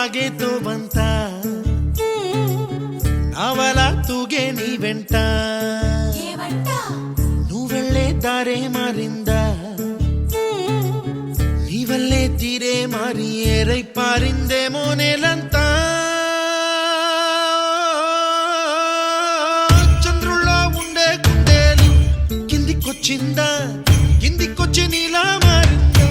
సాగేతో బంత నావలా తూగే నీ వెంట నువ్వెళ్ళే దారే మారిందా నీ వల్లే తీరే మారి ఏరై పారిందేమో నేలంతా చంద్రుల్లో ఉండే గుండెలు కిందికొచ్చిందా కిందికొచ్చి నీలా మారిందా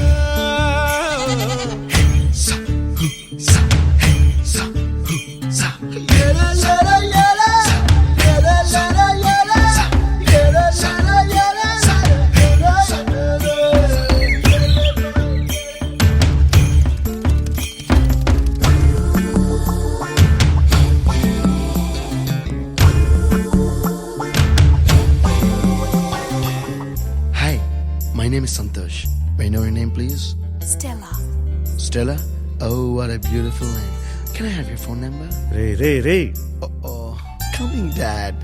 My name is Santosh. May I know your name, please? Stella. Stella? Oh, what a beautiful name. Can I have your phone number? Ray Oh, coming, Dad.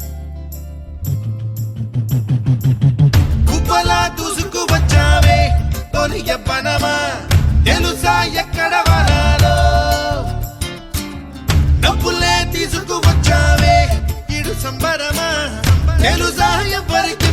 కుప్పలా దూసుకు వచ్చావే తొలి యవ్వనమా తెలుసా ఎక్కడ వనాలో నవ్వులే తీసుకు వచ్చావే ఇడు సంబరమా తెలుసా ఎవరికి